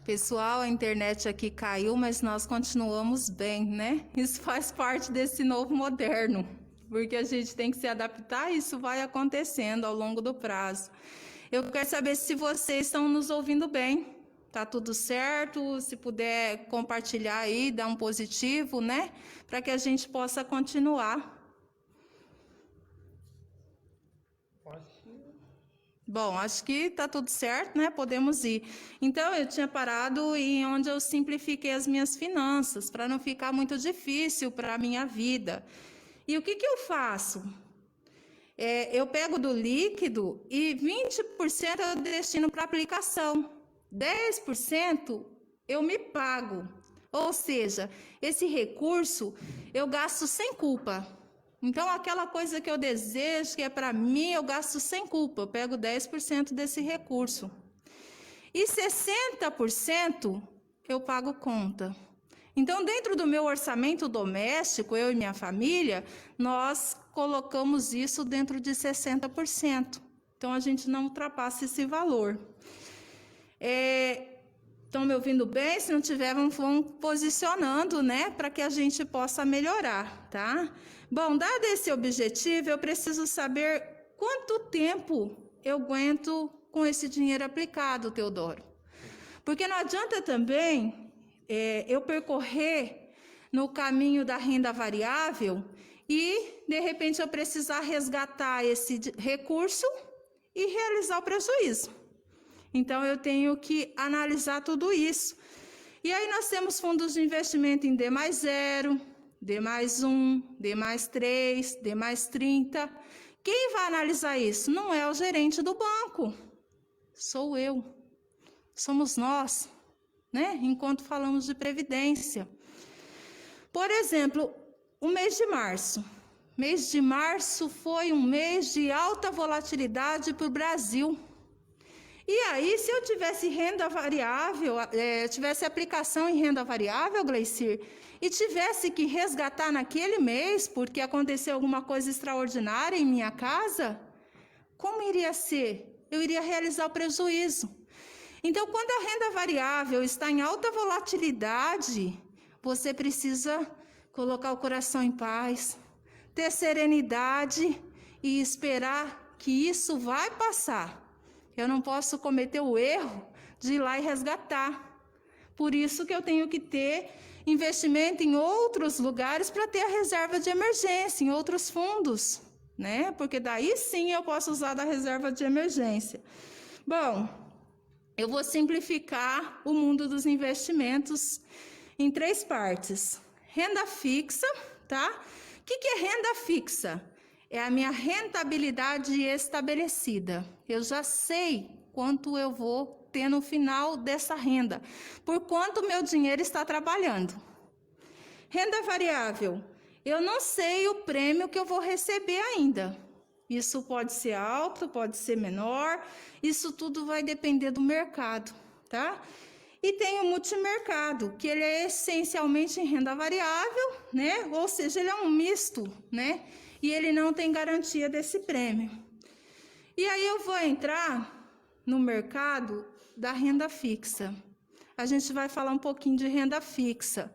Pessoal, a internet aqui caiu, mas nós continuamos bem, né? Isso faz parte desse novo moderno, porque a gente tem que se adaptar e isso vai acontecendo ao longo do prazo. Eu quero saber se vocês estão nos ouvindo bem. Tá tudo certo? Se puder compartilhar aí, dar um positivo, né? Para que a gente possa continuar. Bom, acho que tá tudo certo, né? Podemos ir. Então, eu tinha parado em onde eu simplifiquei as minhas finanças, para não ficar muito difícil para a minha vida. E o que eu faço? Eu pego do líquido e 20% eu destino para aplicação. 10% eu me pago. Ou seja, esse recurso eu gasto sem culpa. Então, aquela coisa que eu desejo, que é para mim, eu gasto sem culpa. Eu pego 10% desse recurso. E 60% eu pago conta. Então, dentro do meu orçamento doméstico, eu e minha família, nós colocamos isso dentro de 60%. Então, a gente não ultrapassa esse valor. Estão me ouvindo bem? Se não tiver, vão posicionando, né? Para que a gente possa melhorar, tá? Bom, dado esse objetivo, eu preciso saber quanto tempo eu aguento com esse dinheiro aplicado, Teodoro. Porque não adianta também eu percorrer no caminho da renda variável e, de repente, eu precisar resgatar esse recurso e realizar o prejuízo. Então, eu tenho que analisar tudo isso. E aí, nós temos fundos de investimento em D+0, D+1, D+3, D+30. Quem vai analisar isso? Não é o gerente do banco. Sou eu. Somos nós, né? Enquanto falamos de previdência. Por exemplo, o mês de março. Mês de março foi um mês de alta volatilidade para o Brasil. E aí, se eu tivesse renda variável, tivesse aplicação em renda variável, Gleicir, e tivesse que resgatar naquele mês, porque aconteceu alguma coisa extraordinária em minha casa, como iria ser? Eu iria realizar o prejuízo. Então, quando a renda variável está em alta volatilidade, você precisa colocar o coração em paz, ter serenidade e esperar que isso vai passar. Eu não posso cometer o erro de ir lá e resgatar. Por isso que eu tenho que ter investimento em outros lugares para ter a reserva de emergência, em outros fundos, né? Porque daí sim eu posso usar da reserva de emergência. Bom, eu vou simplificar o mundo dos investimentos em 3 partes. Renda fixa, tá? O que é renda fixa? É a minha rentabilidade estabelecida. Eu já sei quanto eu vou ter no final dessa renda, por quanto meu dinheiro está trabalhando. Renda variável. Eu não sei o prêmio que eu vou receber ainda. Isso pode ser alto, pode ser menor. Isso tudo vai depender do mercado, tá? E tem o multimercado, que ele é essencialmente em renda variável, né? Ou seja, ele é um misto, né? E ele não tem garantia desse prêmio. E aí eu vou entrar no mercado da renda fixa. A gente vai falar um pouquinho de renda fixa.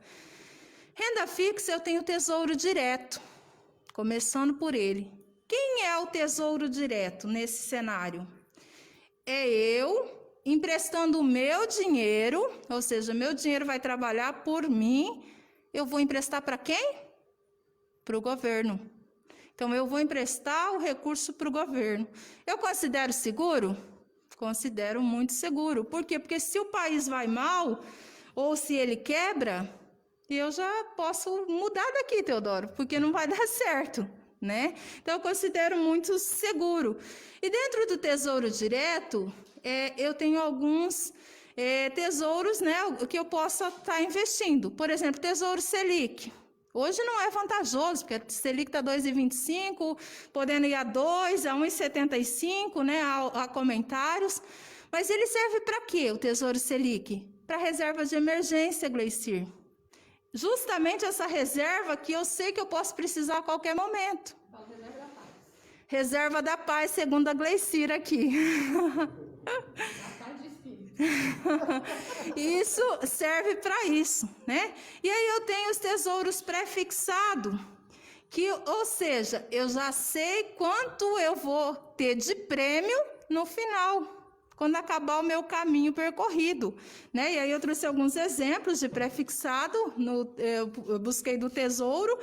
Renda fixa eu tenho Tesouro Direto, começando por ele. Quem é o Tesouro Direto nesse cenário? É eu emprestando o meu dinheiro, ou seja, meu dinheiro vai trabalhar por mim. Eu vou emprestar para quem? Para o governo. Então, eu vou emprestar o recurso para o governo. Eu considero seguro? Considero muito seguro. Por quê? Porque se o país vai mal, ou se ele quebra, eu já posso mudar daqui, Teodoro, porque não vai dar certo, né? Então, eu considero muito seguro. E dentro do Tesouro Direto, eu tenho alguns tesouros, né, que eu possa estar investindo. Por exemplo, Tesouro Selic. Hoje não é vantajoso, porque a Selic está 2,25, podendo ir a 2, a 1,75, né, a comentários. Mas ele serve para quê, o Tesouro Selic? Para reserva de emergência, Gleicir. Justamente essa reserva que eu sei que eu posso precisar a qualquer momento. Reserva da paz. Reserva da paz, segundo a Gleicir aqui. A paz de espírito. Isso serve para isso, né? E aí eu tenho os tesouros pré-fixados, que, ou seja, eu já sei quanto eu vou ter de prêmio no final, quando acabar o meu caminho percorrido, né? E aí eu trouxe alguns exemplos de pré-fixado, eu busquei do Tesouro.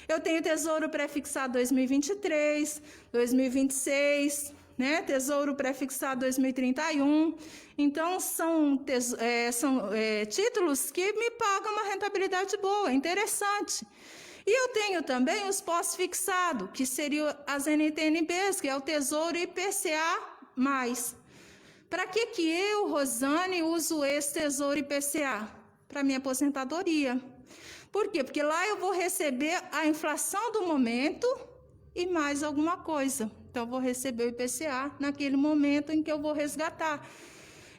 Eu tenho Tesouro pré-fixado 2023, 2026, né? Tesouro pré-fixado 2031. Então, são títulos que me pagam uma rentabilidade boa, interessante. E eu tenho também os pós-fixados, que seriam as NTNBs, que é o Tesouro IPCA+. Para que eu, Rosane, uso esse Tesouro IPCA? Para minha aposentadoria. Por quê? Porque lá eu vou receber a inflação do momento e mais alguma coisa. Então, eu vou receber o IPCA naquele momento em que eu vou resgatar.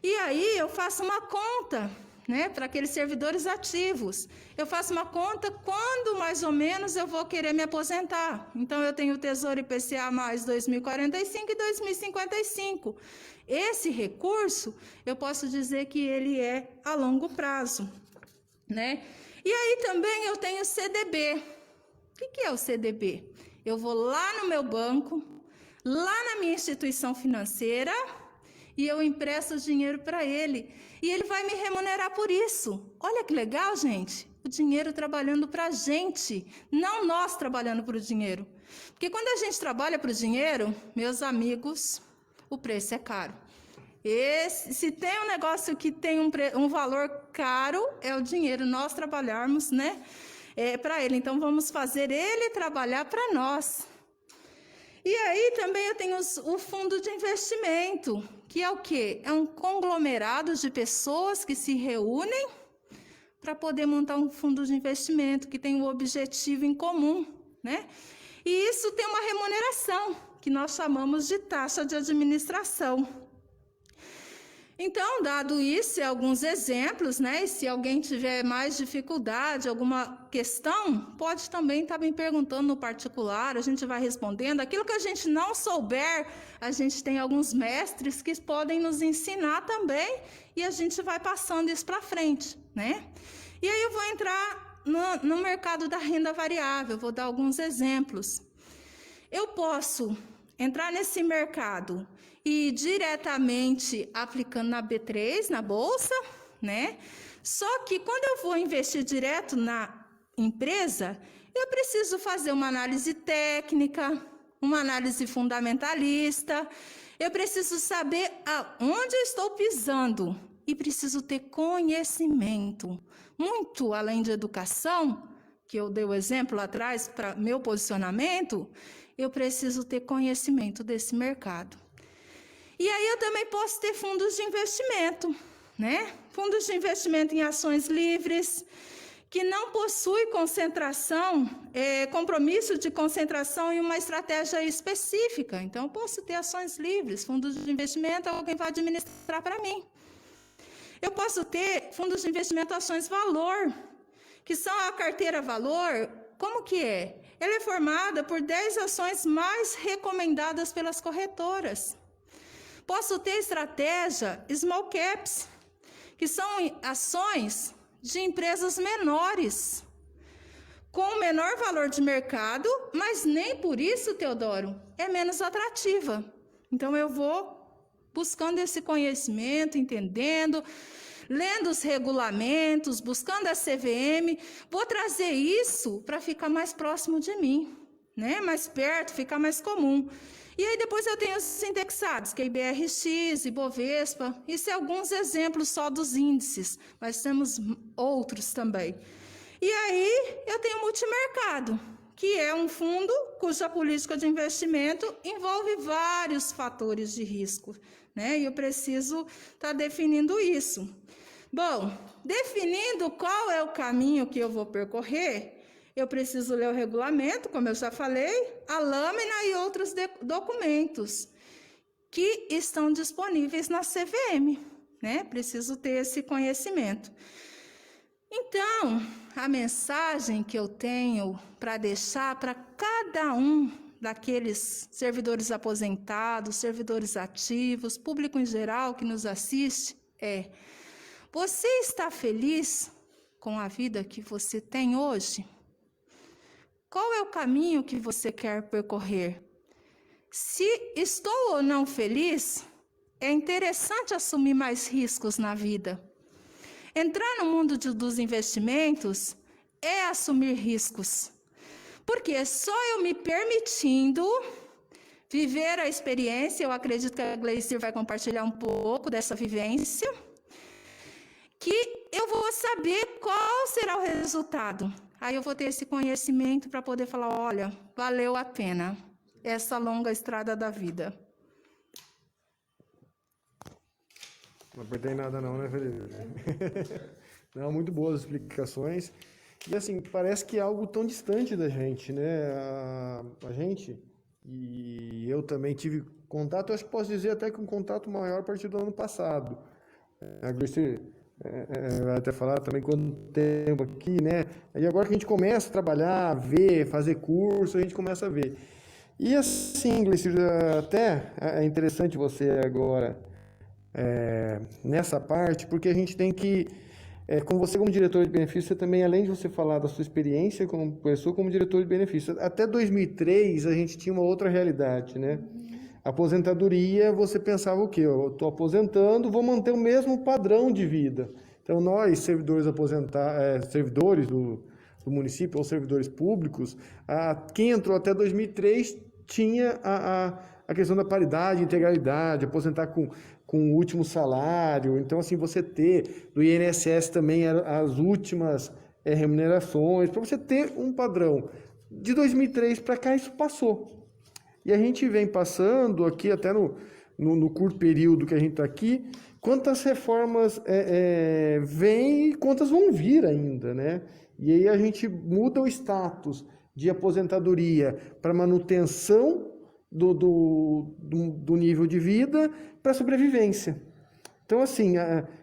E aí, eu faço uma conta, né, para aqueles servidores ativos. Eu faço uma conta quando, mais ou menos, eu vou querer me aposentar. Então, eu tenho o Tesouro IPCA mais 2045 e 2055. Esse recurso, eu posso dizer que ele é a longo prazo, né? E aí também eu tenho o CDB. O que é o CDB? Eu vou lá no meu banco, lá na minha instituição financeira, e eu empresto dinheiro para ele. E ele vai me remunerar por isso. Olha que legal, gente. O dinheiro trabalhando para a gente, não nós trabalhando para o dinheiro. Porque quando a gente trabalha para o dinheiro, meus amigos, o preço é caro. Se tem um negócio que tem um valor caro, é o dinheiro, nós trabalharmos, né, para ele. Então, vamos fazer ele trabalhar para nós. E aí, também eu tenho o fundo de investimento, que é o quê? É um conglomerado de pessoas que se reúnem para poder montar um fundo de investimento, que tem um objetivo em comum, né? E isso tem uma remuneração, que nós chamamos de taxa de administração. Então, dado isso, alguns exemplos, né? E se alguém tiver mais dificuldade, alguma questão, pode também estar me perguntando no particular, a gente vai respondendo. Aquilo que a gente não souber, a gente tem alguns mestres que podem nos ensinar também, e a gente vai passando isso para frente, né? E aí eu vou entrar no mercado da renda variável, vou dar alguns exemplos. Eu posso entrar nesse mercado e diretamente aplicando na B3, na bolsa, né? Só que quando eu vou investir direto na empresa, eu preciso fazer uma análise técnica, uma análise fundamentalista, eu preciso saber aonde eu estou pisando e preciso ter conhecimento. Muito além de educação, que eu dei o exemplo lá atrás para meu posicionamento, eu preciso ter conhecimento desse mercado. E aí eu também posso ter fundos de investimento, né? Fundos de investimento em ações livres, que não possui concentração, compromisso de concentração em uma estratégia específica. Então, eu posso ter ações livres, fundos de investimento, alguém vai administrar para mim. Eu posso ter fundos de investimento ações valor, que são a carteira valor. Como que é? Ela é formada por 10 ações mais recomendadas pelas corretoras. Posso ter estratégia small caps, que são ações de empresas menores, com menor valor de mercado, mas nem por isso, Teodoro, é menos atrativa. Então, eu vou buscando esse conhecimento, entendendo, lendo os regulamentos, buscando a CVM, vou trazer isso para ficar mais próximo de mim, né? Mais perto, ficar mais comum. E aí depois eu tenho os indexados, que é IBRX, Ibovespa, isso é alguns exemplos só dos índices, mas temos outros também. E aí eu tenho o multimercado, que é um fundo cuja política de investimento envolve vários fatores de risco, né? E eu preciso estar definindo isso. Bom, definindo qual é o caminho que eu vou percorrer, eu preciso ler o regulamento, como eu já falei, a lâmina e outros documentos que estão disponíveis na CVM, né? Preciso ter esse conhecimento. Então, a mensagem que eu tenho para deixar para cada um daqueles servidores aposentados, servidores ativos, público em geral que nos assiste, é: você está feliz com a vida que você tem hoje? Qual é o caminho que você quer percorrer? Se estou ou não feliz, é interessante assumir mais riscos na vida. Entrar no mundo dos investimentos é assumir riscos. Porque só eu me permitindo viver a experiência, eu acredito que a Gleicir vai compartilhar um pouco dessa vivência, que eu vou saber qual será o resultado. Aí eu vou ter esse conhecimento para poder falar, olha, valeu a pena essa longa estrada da vida. Não apertei nada não, né, Felipe? Não, muito boas explicações. E assim, parece que é algo tão distante da gente, né? A gente, e eu também tive contato, acho que posso dizer até que um contato maior a partir do ano passado. A Gleicir vai até falar também quanto tempo aqui, né? E agora que a gente começa a trabalhar, ver, fazer curso, a gente começa a ver. E assim, Gleicir, até é interessante você agora nessa parte, porque a gente tem que, como você como diretor de benefícios, você também, além de você falar da sua experiência como pessoa, como diretor de benefícios, até 2003 a gente tinha uma outra realidade, né? Aposentadoria, você pensava o quê? Eu estou aposentando, vou manter o mesmo padrão de vida. Então, nós, servidores servidores do município ou servidores públicos, quem entrou até 2003 tinha a questão da paridade, integralidade, aposentar com o último salário. Então, assim, você ter do INSS também as últimas remunerações, para você ter um padrão. De 2003 para cá, isso passou. E a gente vem passando aqui, até no curto período que a gente está aqui, quantas reformas vêm e quantas vão vir ainda, né? E aí a gente muda o status de aposentadoria para manutenção do nível de vida para sobrevivência. Então, assim,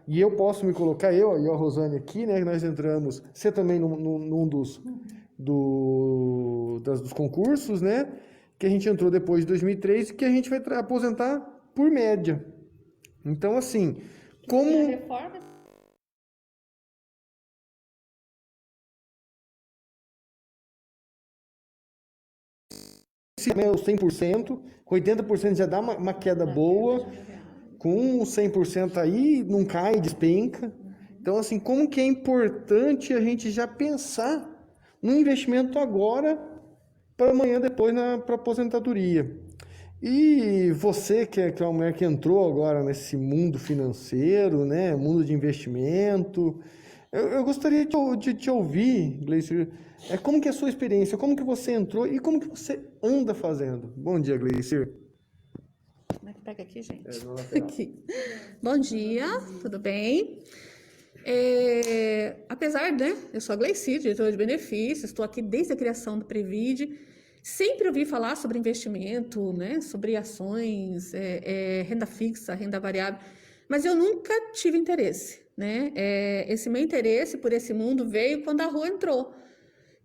e eu posso me colocar, eu e a Rosane aqui, né? Nós entramos, você também num dos concursos, né? Que a gente entrou depois de 2003 e que a gente vai aposentar por média. Então, assim, como... E a reforma? Se é o 100%, com 80% já dá uma queda boa, com 100% aí não cai, despenca. Então, assim, como que é importante a gente já pensar no investimento agora para amanhã depois para aposentadoria. E você que é uma mulher que entrou agora nesse mundo financeiro, né, mundo de investimento, eu gostaria de te ouvir, Gleicir, como que é a sua experiência, como que você entrou e como que você anda fazendo. Bom dia, Gleicir. Como é que pega aqui, gente? Aqui. Bom dia, tudo bem? Apesar, né, eu sou a Gleicir, diretora de benefícios, estou aqui desde a criação do Previde, sempre ouvi falar sobre investimento, né, sobre ações, renda fixa, renda variável, mas eu nunca tive interesse, né? Esse meu interesse por esse mundo veio quando a Rô entrou,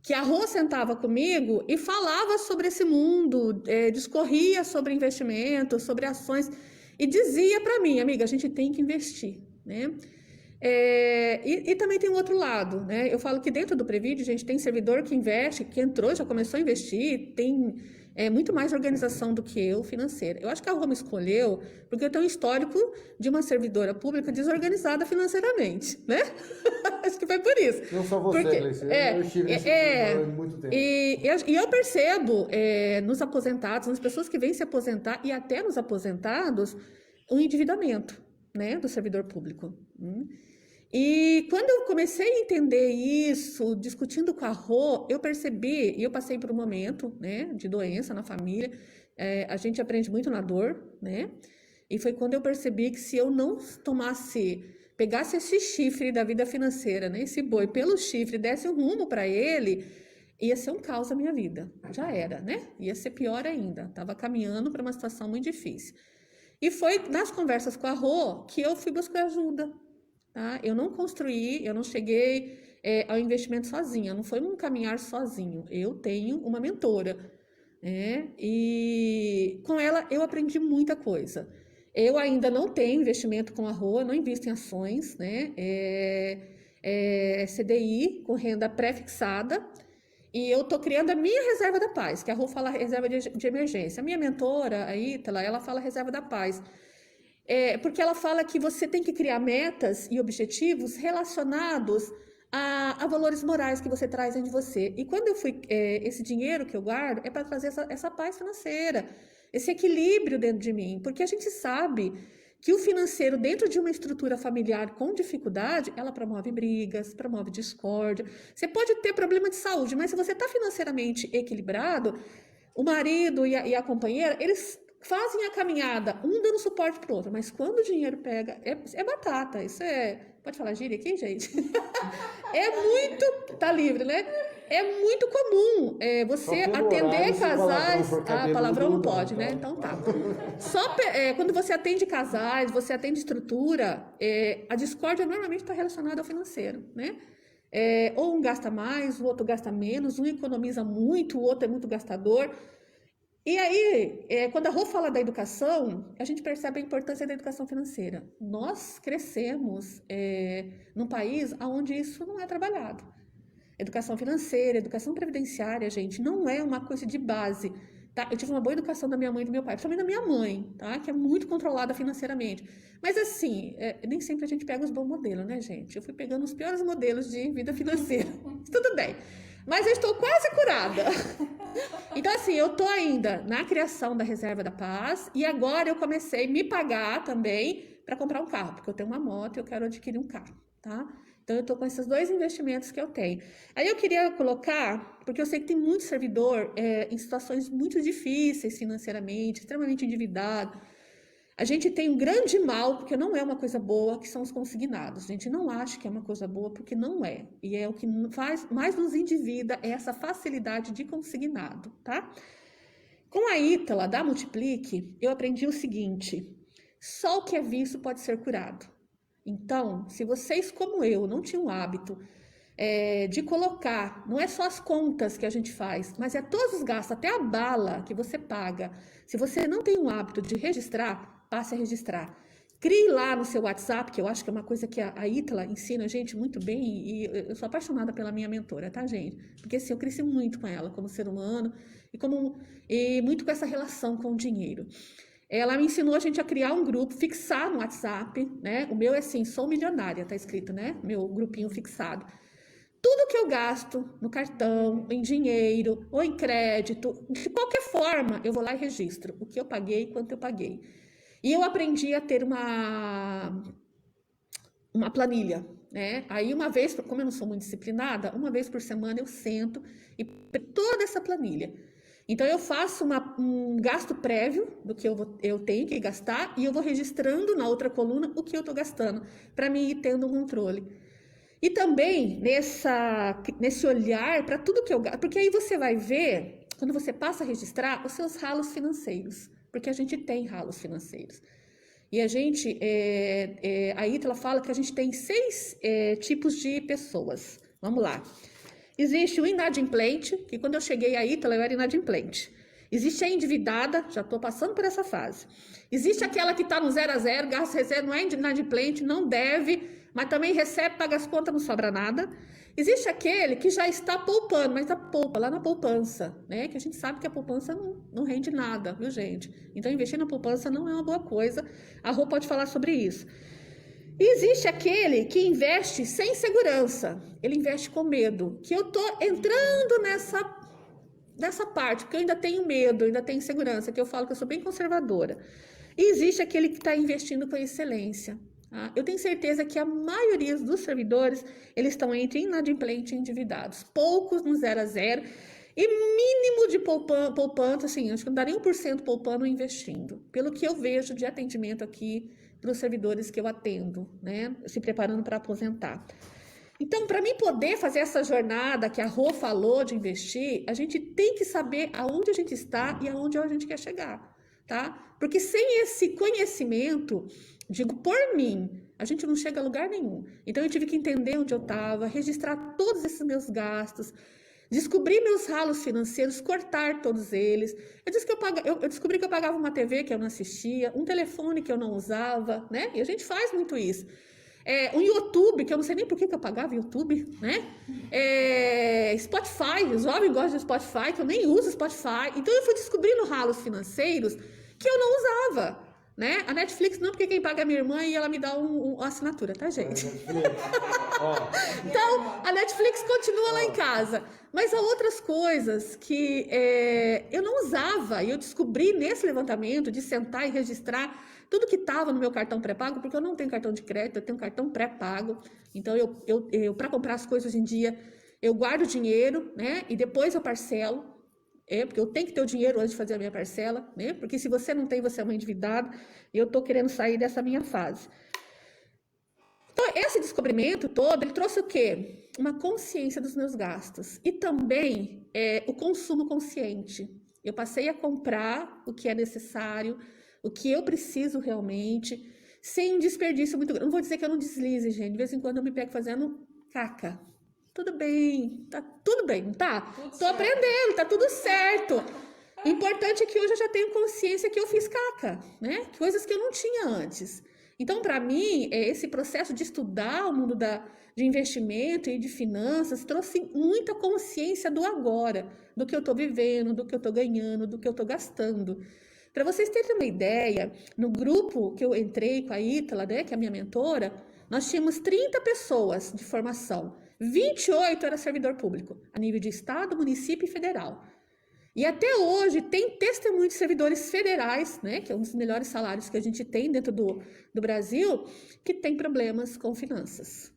que a Rô sentava comigo e falava sobre esse mundo, discorria sobre investimento, sobre ações, e dizia para mim, amiga, a gente tem que investir, né? E também tem um outro lado, né? Eu falo que dentro do Previde, a gente tem servidor que investe, que entrou, já começou a investir, tem muito mais organização do que eu financeira. Eu acho que a Rô me escolheu porque eu tenho um histórico de uma servidora pública desorganizada financeiramente, né? Acho que foi por isso. Não só você, Gleicir, eu estive nesse servidor há muito tempo. E eu percebo nos aposentados, nas pessoas que vêm se aposentar e até nos aposentados, um endividamento, né, do servidor público. E quando eu comecei a entender isso, discutindo com a Rô, eu percebi, e eu passei por um momento, né, de doença na família, a gente aprende muito na dor, né, e foi quando eu percebi que se eu não pegasse esse chifre da vida financeira, né, esse boi pelo chifre, desse um rumo para ele, ia ser um caos a minha vida, já era, né, ia ser pior ainda, estava caminhando para uma situação muito difícil. E foi nas conversas com a Rô que eu fui buscar ajuda. Tá? Eu não construí, eu não cheguei ao investimento sozinha, não foi um caminhar sozinho. Eu tenho uma mentora, né? E com ela eu aprendi muita coisa. Eu ainda não tenho investimento com a Rô, não invisto em ações, né? CDI com renda pré-fixada. E eu tô criando a minha reserva da paz, que a Rô fala reserva de emergência. A minha mentora, a Ítala, ela fala reserva da paz. Porque ela fala que você tem que criar metas e objetivos relacionados a valores morais que você traz dentro de você. E quando esse dinheiro que eu guardo é para trazer essa paz financeira, esse equilíbrio dentro de mim. Porque a gente sabe que o financeiro, dentro de uma estrutura familiar com dificuldade, ela promove brigas, promove discórdia. Você pode ter problema de saúde, mas se você está financeiramente equilibrado, o marido e a companheira, eles fazem a caminhada, um dando suporte para o outro, mas quando o dinheiro pega, é batata. Isso pode falar gíria aqui, gente? Tá livre, né? É muito comum você atender casais. Palavrão não pode, né? Então tá. Quando você atende casais, você atende estrutura, a discórdia normalmente está relacionada ao financeiro, né? Ou um gasta mais, o outro gasta menos, um economiza muito, o outro é muito gastador. E aí, quando a Rô fala da educação, a gente percebe a importância da educação financeira. Nós crescemos num país onde isso não é trabalhado. Educação financeira, educação previdenciária, gente, não é uma coisa de base, tá? Eu tive uma boa educação da minha mãe e do meu pai, principalmente da minha mãe, tá? Que é muito controlada financeiramente. Mas assim, nem sempre a gente pega os bons modelos, né, gente? Eu fui pegando os piores modelos de vida financeira. Tudo bem. Mas eu estou quase curada. Então, assim, eu estou ainda na criação da Reserva da Paz e agora eu comecei a me pagar também para comprar um carro, porque eu tenho uma moto e eu quero adquirir um carro, tá? Então, eu estou com esses 2 investimentos que eu tenho. Aí eu queria colocar, porque eu sei que tem muito servidor em situações muito difíceis financeiramente, extremamente endividado. A gente tem um grande mal, porque não é uma coisa boa, que são os consignados. A gente não acha que é uma coisa boa, porque não é. E é o que mais nos endivida, é essa facilidade de consignado, tá? Com a Ítala, da Multiplique, eu aprendi o seguinte: só o que é visto pode ser curado. Então, se vocês, como eu, não tinham o hábito de colocar, não é só as contas que a gente faz, mas é todos os gastos, até a bala que você paga. Se você não tem o hábito de registrar, passe a registrar. Crie lá no seu WhatsApp, que eu acho que é uma coisa que a Ítala ensina a gente muito bem, e eu sou apaixonada pela minha mentora, tá, gente? Porque assim, eu cresci muito com ela como ser humano e muito com essa relação com o dinheiro. Ela me ensinou a gente a criar um grupo, fixar no WhatsApp, né? O meu é assim, sou milionária, tá escrito, né? Meu grupinho fixado. Tudo que eu gasto no cartão, em dinheiro ou em crédito, de qualquer forma, eu vou lá e registro o que eu paguei, quanto eu paguei. E eu aprendi a ter uma planilha, né? Aí uma vez, como eu não sou muito disciplinada, uma vez por semana eu sento e toda essa planilha. Então, eu faço um gasto prévio do que eu tenho que gastar e eu vou registrando na outra coluna o que eu estou gastando, para mim ir tendo um controle. E também nesse olhar para tudo que eu gasto, porque aí você vai ver, quando você passa a registrar, os seus ralos financeiros, porque a gente tem ralos financeiros. E a gente, a Ítala fala que a gente tem 6 tipos de pessoas. Vamos lá. Existe o inadimplente, que quando eu cheguei a Ítala, eu era inadimplente. Existe a endividada, já estou passando por essa fase. Existe aquela que está no 0 a 0, gasta reserva, não é inadimplente, não deve, mas também recebe, paga as contas, não sobra nada. Existe aquele que já está poupando, mas poupa lá na poupança, né? Que a gente sabe que a poupança não rende nada, viu, gente? Então, investir na poupança não é uma boa coisa. A Rô pode falar sobre isso. E existe aquele que investe sem segurança, ele investe com medo, que eu estou entrando nessa parte, porque eu ainda tenho medo, eu ainda tenho insegurança, que eu falo que eu sou bem conservadora. E existe aquele que está investindo com excelência. Tá? Eu tenho certeza que a maioria dos servidores, eles estão entre inadimplente e endividados, poucos no 0 a 0, e mínimo de poupança, assim, acho que não dá nem 1% poupando ou investindo, pelo que eu vejo de atendimento aqui para os servidores que eu atendo, né, se preparando para aposentar. Então, para mim poder fazer essa jornada que a Rô falou de investir, a gente tem que saber aonde a gente está e aonde a gente quer chegar, tá? Porque sem esse conhecimento, digo por mim, a gente não chega a lugar nenhum. Então, eu tive que entender onde eu estava, registrar todos esses meus gastos, descobrir meus ralos financeiros, cortar todos eles. Eu descobri que eu pagava uma TV que eu não assistia, um telefone que eu não usava, né? E a gente faz muito isso. Um YouTube, que eu não sei nem por que eu pagava YouTube, né? Spotify, os jovens gostam de Spotify, que eu nem uso Spotify. Então eu fui descobrindo ralos financeiros que eu não usava, né? A Netflix não, porque quem paga é a minha irmã e ela me dá uma assinatura, tá, gente? Então, a Netflix continua lá em casa. Mas há outras coisas que eu não usava. E eu descobri nesse levantamento de sentar e registrar tudo que estava no meu cartão pré-pago, porque eu não tenho cartão de crédito, eu tenho cartão pré-pago. Então, eu para comprar as coisas hoje em dia, eu guardo dinheiro, né? E depois eu parcelo. Porque eu tenho que ter o dinheiro antes de fazer a minha parcela, né? Porque se você não tem, você é uma endividada. E eu estou querendo sair dessa minha fase. Então, esse descobrimento todo, ele trouxe o quê? Uma consciência dos meus gastos. E também o consumo consciente. Eu passei a comprar o que é necessário, o que eu preciso realmente, sem um desperdício muito grande. Não vou dizer que eu não deslize, gente. De vez em quando eu me pego fazendo caca. Tudo bem, tá tudo bem, tá? Tô aprendendo, tá tudo certo. O importante é que hoje eu já tenho consciência que eu fiz caca, né? Coisas que eu não tinha antes. Então, para mim, esse processo de estudar o mundo de investimento e de finanças trouxe muita consciência do agora, do que eu estou vivendo, do que eu estou ganhando, do que eu estou gastando. Para vocês terem uma ideia, no grupo que eu entrei com a Ítala, né, que é a minha mentora, nós tínhamos 30 pessoas de formação. 28 era servidor público, a nível de estado, município e federal. E até hoje tem testemunho de servidores federais, né, que é um dos melhores salários que a gente tem dentro do Brasil, que tem problemas com finanças.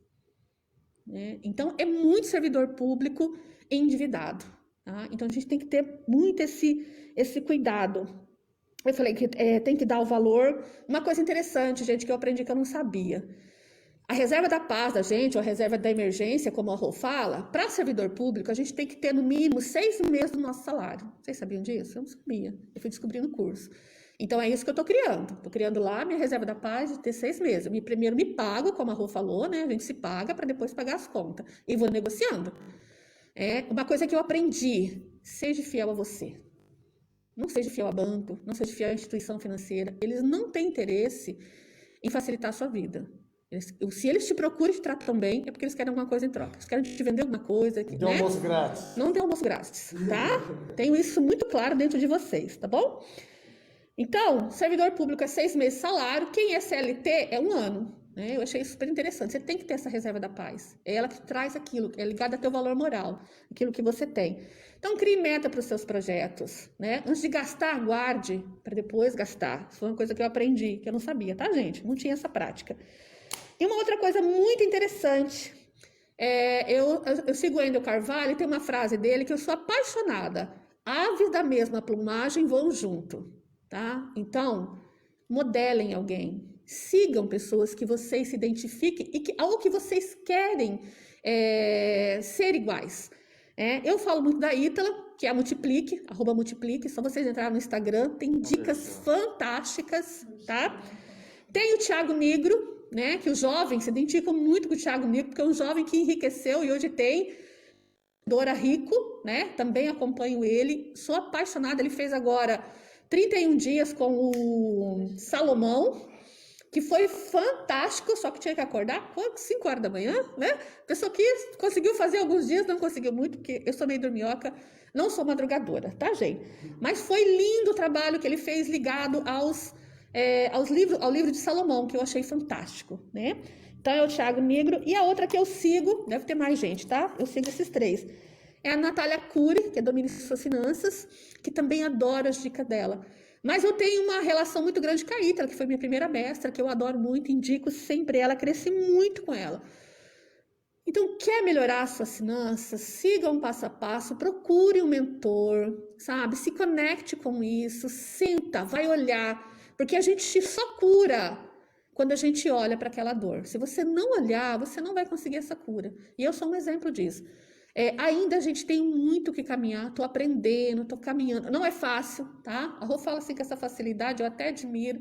Né? Então, é muito servidor público endividado. Tá? Então, a gente tem que ter muito esse cuidado. Eu falei que tem que dar o valor. Uma coisa interessante, gente, que eu aprendi que eu não sabia. A reserva da paz da gente, ou a reserva da emergência, como a Rô fala, para servidor público, a gente tem que ter no mínimo 6 meses do nosso salário. Vocês sabiam disso? Eu não sabia. Eu fui descobrir no curso. Então, é isso que eu estou criando. Estou criando lá minha reserva da paz de ter 6 meses. Eu primeiro me pago, como a Rô falou, né? A gente se paga para depois pagar as contas. E vou negociando. Uma coisa que eu aprendi, seja fiel a você. Não seja fiel a banco, não seja fiel à instituição financeira. Eles não têm interesse em facilitar a sua vida. Se eles te procuram e te tratam bem, é porque eles querem alguma coisa em troca. Eles querem te vender alguma coisa. Não tem almoço grátis. Não tem almoço grátis, tá? Tenho isso muito claro dentro de vocês, tá bom? Então, servidor público é 6 meses de salário. Quem é CLT é 1 ano. Né? Eu achei isso super interessante. Você tem que ter essa reserva da paz. É ela que traz aquilo, é ligada ao teu valor moral, aquilo que você tem. Então, crie meta para os seus projetos. Né? Antes de gastar, guarde para depois gastar. Isso foi uma coisa que eu aprendi, que eu não sabia, tá, gente? Não tinha essa prática. E uma outra coisa muito interessante, eu sigo o Wendel Carvalho e tem uma frase dele que eu sou apaixonada. Aves da mesma plumagem voam junto, tá? Então, modelem alguém, sigam pessoas que vocês se identifiquem e algo que vocês querem ser iguais. Eu falo muito da Ítala, que é a Multiplique, @Multiplique, só vocês entrarem no Instagram, tem dicas fantásticas, tá? Tem o Thiago Nigro, né, que os jovens se identificam muito com o Thiago Nigro, porque é um jovem que enriqueceu e hoje tem Dora Rico, né, também acompanho ele, sou apaixonada, ele fez agora 31 dias com o Salomão, que foi fantástico, só que tinha que acordar 5 horas da manhã, né, pessoa que conseguiu fazer alguns dias, não conseguiu muito, porque eu sou meio dorminhoca, não sou madrugadora, tá, gente? Mas foi lindo o trabalho que ele fez ligado ao livro de Salomão, que eu achei fantástico, né? Então é o Thiago Nigro, e a outra que eu sigo, deve ter mais gente, tá? Eu sigo esses 3. É a Natália Cury, que é Domine Suas Finanças, que também adoro as dicas dela. Mas eu tenho uma relação muito grande com a Ítala, que foi minha primeira mestra, que eu adoro muito, indico sempre ela, cresci muito com ela. Então, quer melhorar suas finanças? Siga um passo a passo, procure um mentor, sabe? Se conecte com isso, senta, vai olhar. Porque a gente só cura quando a gente olha para aquela dor. Se você não olhar, você não vai conseguir essa cura. E eu sou um exemplo disso. Ainda a gente tem muito que caminhar, estou aprendendo, estou caminhando. Não é fácil, tá? A Rô fala assim com essa facilidade, eu até admiro.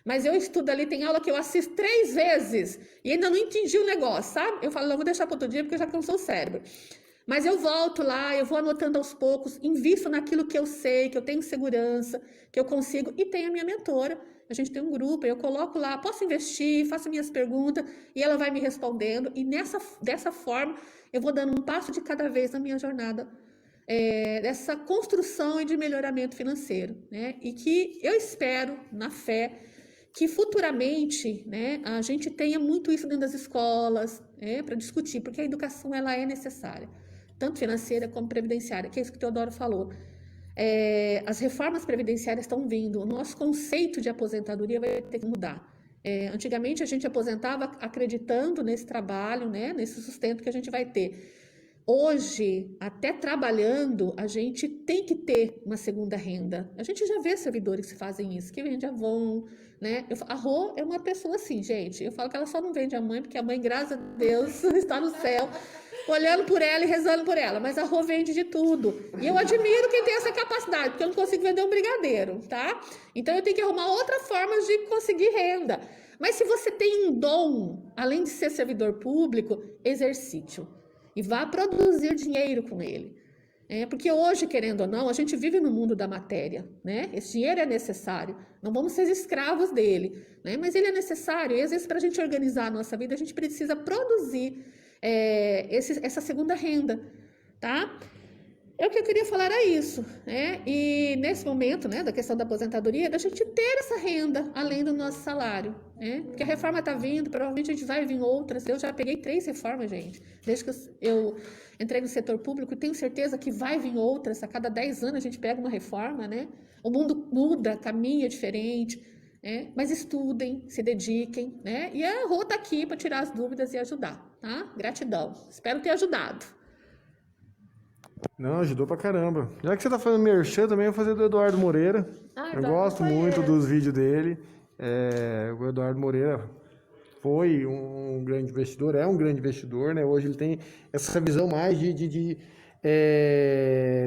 Mas eu estudo ali, tem aula que eu assisto 3 vezes e ainda não entendi o negócio, sabe? Eu falo, não, vou deixar para outro dia porque eu já cansou o cérebro. Mas eu volto lá, eu vou anotando aos poucos, invisto naquilo que eu sei, que eu tenho segurança, que eu consigo, e tenho a minha mentora. A gente tem um grupo, eu coloco lá, posso investir, faço minhas perguntas, e ela vai me respondendo, e dessa forma eu vou dando um passo de cada vez na minha jornada dessa construção e de melhoramento financeiro, né? E que eu espero, na fé, que futuramente, né, a gente tenha muito isso dentro das escolas, para discutir, porque a educação ela é necessária, tanto financeira como previdenciária, que é isso que o Teodoro falou. As reformas previdenciárias estão vindo, o nosso conceito de aposentadoria vai ter que mudar. Antigamente a gente aposentava acreditando nesse trabalho, né, nesse sustento que a gente vai ter. Hoje, até trabalhando, a gente tem que ter uma segunda renda. A gente já vê servidores que fazem isso, que vende Avon, né? A Rô é uma pessoa assim, gente. Eu falo que ela só não vende a mãe, porque a mãe, graças a Deus, está no céu, olhando por ela e rezando por ela. Mas a Rô vende de tudo. E eu admiro quem tem essa capacidade, porque eu não consigo vender um brigadeiro, tá? Então eu tenho que arrumar outra forma de conseguir renda. Mas se você tem um dom, além de ser servidor público, exercite-o. E vá produzir dinheiro com ele. Porque hoje, querendo ou não, a gente vive no mundo da matéria, né? Esse dinheiro é necessário, não vamos ser escravos dele, né? Mas ele é necessário, e às vezes para a gente organizar a nossa vida, a gente precisa produzir essa segunda renda, tá? O que eu queria falar é isso, né? E nesse momento, né, da questão da aposentadoria, da gente ter essa renda além do nosso salário, né? Porque a reforma está vindo, provavelmente a gente vai vir outras. Eu já peguei 3 reformas, gente, desde que eu entrei no setor público, e tenho certeza que vai vir outras. A cada 10 anos a gente pega uma reforma, né? O mundo muda, caminha diferente, né? Mas estudem, se dediquem, né? E a Rô está aqui para tirar as dúvidas e ajudar, tá? Gratidão. Espero ter ajudado. Não, ajudou pra caramba. Já que você tá fazendo merchan, também eu vou fazer do Eduardo Moreira. Eu gosto muito dos vídeos dele. O Eduardo Moreira foi um grande investidor, é um grande investidor, né? Hoje ele tem essa visão mais de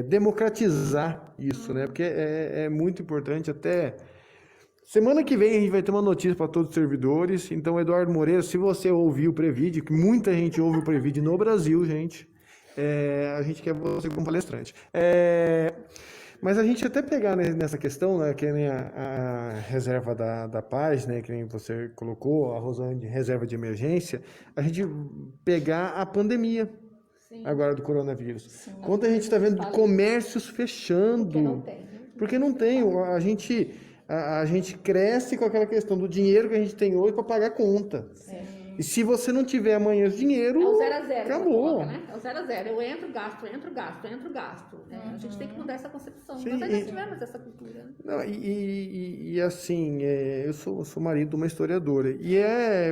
democratizar isso, né? Porque é muito importante. Até semana que vem a gente vai ter uma notícia para todos os servidores. Então, Eduardo Moreira, se você ouviu o Previde, que muita gente ouve o Previde no Brasil, gente, a gente quer você como palestrante. Mas a gente até pegar nessa questão, né, que nem a reserva da paz, né, que nem você colocou, a Rosane de reserva de emergência, a gente pegar a pandemia. Sim. Agora do coronavírus. Sim. Quanto a gente está vendo comércios fechando. Porque não tem. A gente cresce com aquela questão do dinheiro que a gente tem hoje para pagar a conta. Sim. E se você não tiver amanhã esse dinheiro, é o 0 a 0, acabou. Coloca, né? É o 0 a 0. Eu entro, gasto, entro, gasto, entro, gasto. A gente tem que mudar essa concepção. Sim, nós ainda tivemos essa cultura. Né? Não, e assim, eu sou marido de uma historiadora. E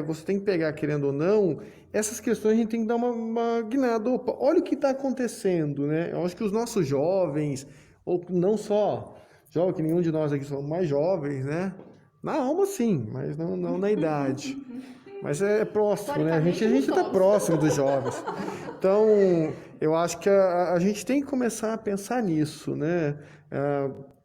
você tem que pegar, querendo ou não, essas questões a gente tem que dar uma guinada. Opa, olha o que está acontecendo, né? Eu acho que os nossos jovens, ou não só jovens, que nenhum de nós aqui somos mais jovens, né? Na alma sim, mas não na idade. Mas é próximo, né? A gente está próximo dos jovens. Então, eu acho que a gente tem que começar a pensar nisso, né?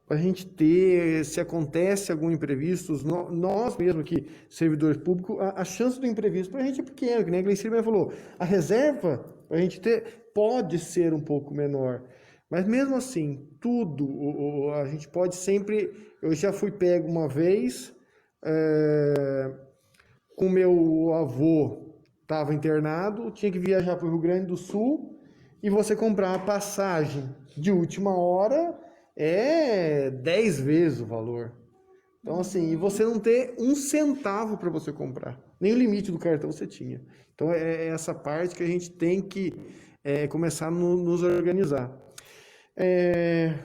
A gente ter, se acontece algum imprevisto, nós mesmo aqui, servidores públicos, a chance do imprevisto para a gente é pequena, que nem a Gleicir falou. A reserva para a gente ter pode ser um pouco menor. Mas mesmo assim, tudo, a gente pode sempre... Eu já fui pego uma vez... com meu avô, estava internado, tinha que viajar para o Rio Grande do Sul, e você comprar uma passagem de última hora 10 vezes o valor. Então, assim, e você não ter um centavo para você comprar, nem o limite do cartão você tinha. Então, é essa parte que a gente tem que começar a nos organizar.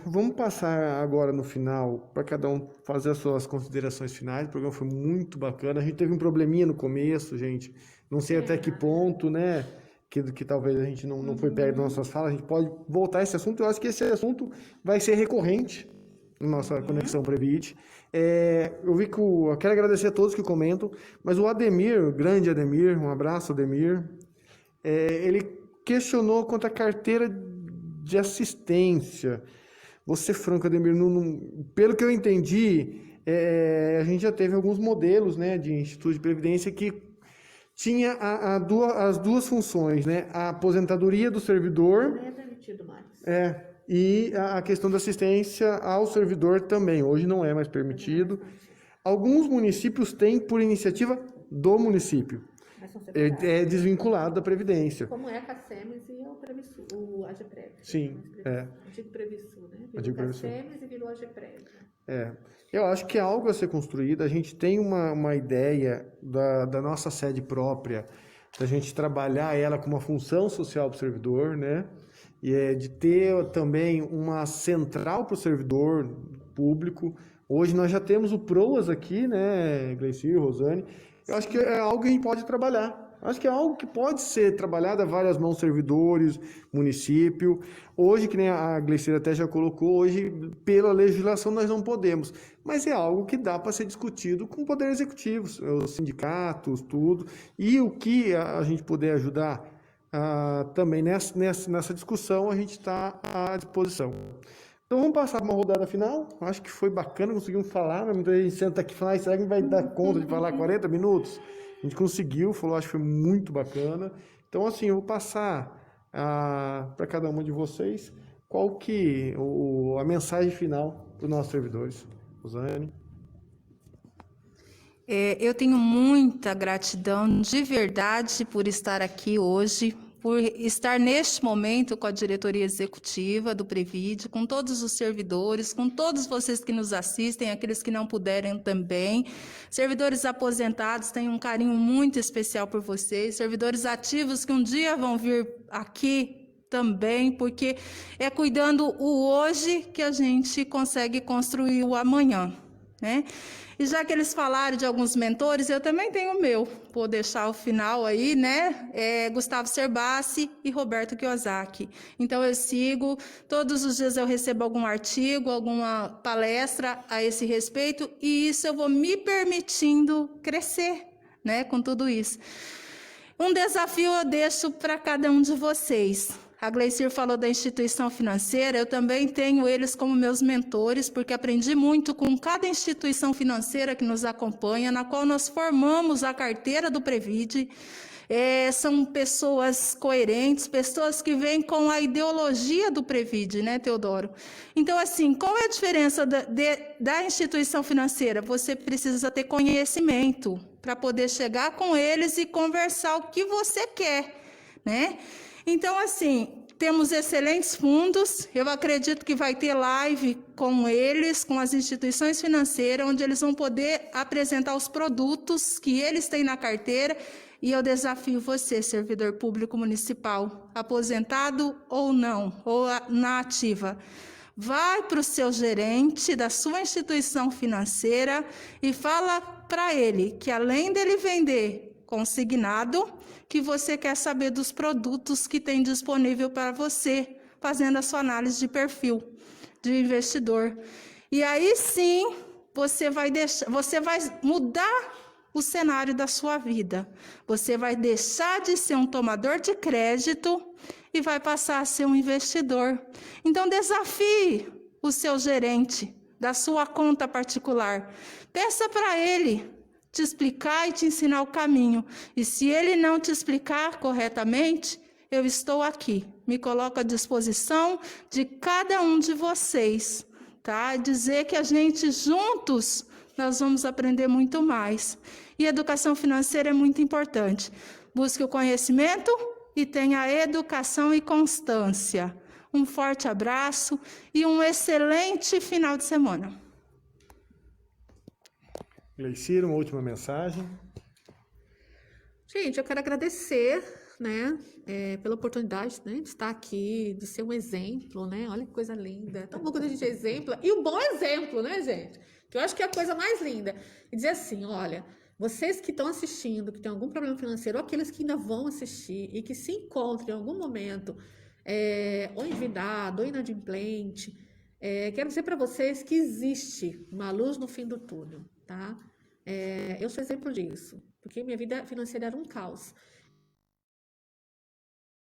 Vamos passar agora no final para cada um fazer as suas considerações finais. O programa foi muito bacana. A gente teve um probleminha no começo, gente. Não sei até que ponto, né? Que talvez a gente não foi perto das nossas falas. A gente pode voltar a esse assunto. Eu acho que esse assunto vai ser recorrente na nossa Conexão Previde. Eu vi que eu quero agradecer a todos que comentam, mas o Ademir, o grande Ademir, um abraço, Ademir, ele questionou quanto à carteira de assistência. Vou ser franco, Ademir, pelo que eu entendi, a gente já teve alguns modelos, né, de instituto de previdência que tinha as duas funções, né? A aposentadoria do servidor Não é permitido mais. e a questão da assistência ao servidor também. Hoje não é mais permitido. Alguns municípios têm por iniciativa do município. Mas são separados. É desvinculado da Previdência. Como é a CACEMES e o AGEPREV. Sim, Antigo Previsul, né? Virou Antigo Previsul. CACEMES e virou AGEPREV. Eu acho que é algo a ser construído. A gente tem uma ideia da nossa sede própria, da gente trabalhar ela com uma função social para o servidor, né? E de ter também uma central para o servidor público. Hoje nós já temos o PROAS aqui, né, Gleicir, Rosane? Eu acho que é algo que a gente pode trabalhar. Acho que é algo que pode ser trabalhado a várias mãos, servidores, município. Hoje, que nem a Gleicir até já colocou, hoje, pela legislação, nós não podemos. Mas é algo que dá para ser discutido com o Poder Executivo, os sindicatos, tudo. E o que a gente puder ajudar também nessa discussão, a gente está à disposição. Então vamos passar para uma rodada final. Acho que foi bacana, conseguimos falar. Muita gente senta aqui e fala, será que vai dar conta de falar 40 minutos? A gente conseguiu, falou, acho que foi muito bacana. Então, assim, eu vou passar para cada uma de vocês qual que a mensagem final para os nossos servidores. Rosane? Eu tenho muita gratidão de verdade por estar aqui hoje, por estar neste momento com a diretoria executiva do Previde, com todos os servidores, com todos vocês que nos assistem, aqueles que não puderem também. Servidores aposentados, tenho um carinho muito especial por vocês. Servidores ativos que um dia vão vir aqui também, porque é cuidando o hoje que a gente consegue construir o amanhã, né? E já que eles falaram de alguns mentores, eu também tenho o meu. Vou deixar o final aí, né? Gustavo Cerbasi e Roberto Kiyosaki. Então eu sigo, todos os dias eu recebo algum artigo, alguma palestra a esse respeito, e isso eu vou me permitindo crescer, né? Com tudo isso. Um desafio eu deixo para cada um de vocês. A Gleicir falou da instituição financeira, eu também tenho eles como meus mentores, porque aprendi muito com cada instituição financeira que nos acompanha, na qual nós formamos a carteira do Previde. São pessoas coerentes, pessoas que vêm com a ideologia do Previde, né, Teodoro? Então, assim, qual é a diferença da instituição financeira? Você precisa ter conhecimento para poder chegar com eles e conversar o que você quer, né? Então, assim, temos excelentes fundos. Eu acredito que vai ter live com eles, com as instituições financeiras, onde eles vão poder apresentar os produtos que eles têm na carteira. E eu desafio você, servidor público municipal, aposentado ou não, ou na ativa. Vai para o seu gerente da sua instituição financeira e fala para ele que, além dele vender consignado, que você quer saber dos produtos que tem disponível para você, fazendo a sua análise de perfil de investidor. E aí sim, você vai mudar o cenário da sua vida. Você vai deixar de ser um tomador de crédito e vai passar a ser um investidor. Então, desafie o seu gerente da sua conta particular. Peça para ele te explicar e te ensinar o caminho. E se ele não te explicar corretamente, eu estou aqui. Me coloco à disposição de cada um de vocês, tá? Dizer que a gente juntos nós vamos aprender muito mais. E educação financeira é muito importante. Busque o conhecimento e tenha educação e constância. Um forte abraço e um excelente final de semana. Gleicir, uma última mensagem. Gente, eu quero agradecer, né, pela oportunidade, né, de estar aqui, de ser um exemplo, né? Olha que coisa linda. Tão bom quando a gente é exemplo. E um bom exemplo, né, gente? Que eu acho que é a coisa mais linda. E dizer assim, olha, vocês que estão assistindo, que têm algum problema financeiro, ou aqueles que ainda vão assistir e que se encontrem em algum momento ou endividado, ou inadimplente, quero dizer para vocês que existe uma luz no fim do túnel, tá? Eu sou exemplo disso, porque minha vida financeira era um caos.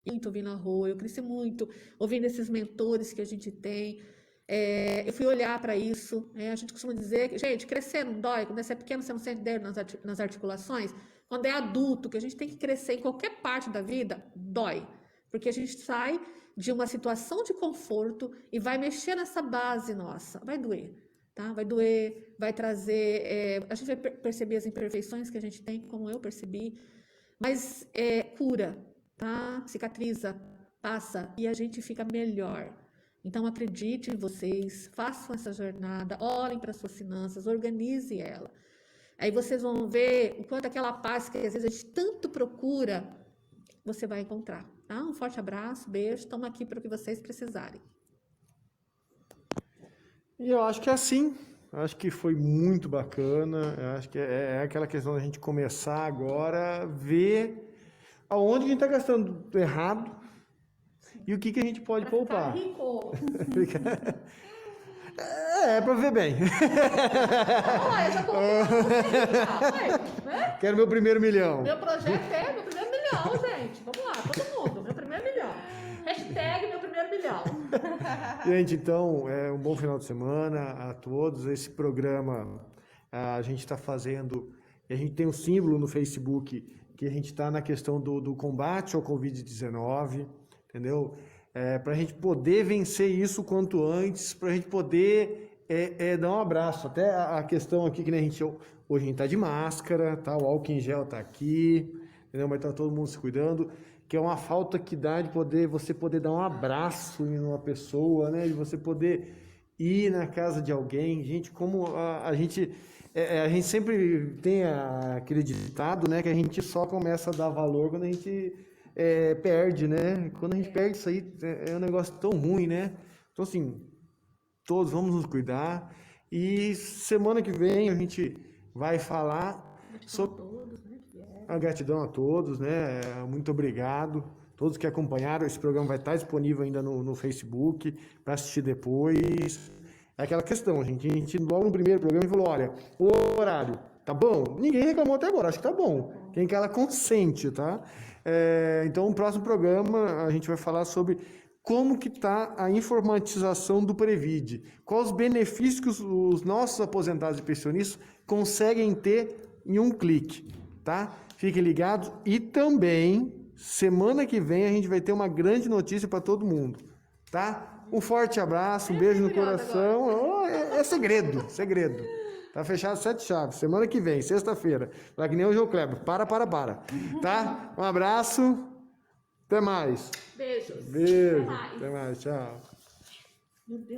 Muito ouvindo na rua, eu cresci muito ouvindo esses mentores que a gente tem. Eu fui olhar para isso. A gente costuma dizer que, gente, crescer não dói. Quando você é pequeno, você não sente dor nas articulações. Quando é adulto, que a gente tem que crescer em qualquer parte da vida, dói. Porque a gente sai de uma situação de conforto e vai mexer nessa base nossa. Vai doer, tá? Vai doer, vai trazer... a gente vai perceber as imperfeições que a gente tem, como eu percebi. Mas cura, tá? Cicatriza, passa e a gente fica melhor. Então, acredite em vocês, façam essa jornada, olhem para suas finanças, organize ela. Aí vocês vão ver o quanto aquela paz que às vezes a gente tanto procura, você vai encontrar. Tá? Um forte abraço, beijo, estamos aqui para o que vocês precisarem. E eu acho que é assim. Acho que foi muito bacana. Eu acho que é aquela questão da gente começar agora a ver aonde a gente está gastando errado e o que a gente pode poupar. Rico. Para ver bem. Olha, eu já coloquei né? Quero meu primeiro milhão. Meu projeto é meu primeiro milhão, gente. Vamos lá, todo mundo. Meu primeiro milhão. Hashtag meu primeiro milhão. Gente, então, um bom final de semana a todos. Esse programa a gente está fazendo, a gente tem um símbolo no Facebook que a gente está na questão do combate ao Covid-19, entendeu? Para a gente poder vencer isso quanto antes, para a gente poder dar um abraço. Até a questão aqui que hoje a gente está de máscara, tá? O álcool em gel está aqui, entendeu? Mas está todo mundo se cuidando, que é uma falta que dá de você poder dar um abraço em uma pessoa, né? De você poder ir na casa de alguém. Gente, como a gente sempre tem aquele ditado, né? Que a gente só começa a dar valor quando a gente perde, né? Quando a gente perde isso aí, é um negócio tão ruim, né? Então, assim, todos vamos nos cuidar. E semana que vem a gente vai falar sobre a gratidão a todos, né? Muito obrigado. Todos que acompanharam, esse programa vai estar disponível ainda no Facebook para assistir depois. É aquela questão, gente. A gente logo no primeiro programa falou, olha, o horário tá bom? Ninguém reclamou até agora, acho que tá bom. Quem quer ela consente, tá? Então, no próximo programa a gente vai falar sobre como que está a informatização do Previd, quais os benefícios que os nossos aposentados e pensionistas conseguem ter em um clique, tá? Fiquem ligados e também, semana que vem, a gente vai ter uma grande notícia para todo mundo, tá? Um forte abraço, um beijo no coração. É segredo. Tá fechado 7 chaves. Semana que vem, sexta-feira. Lá que nem o João Kleber. Para. Tá? Um abraço. Até mais. Beijos. Beijo. Até mais. Tchau. Meu Deus.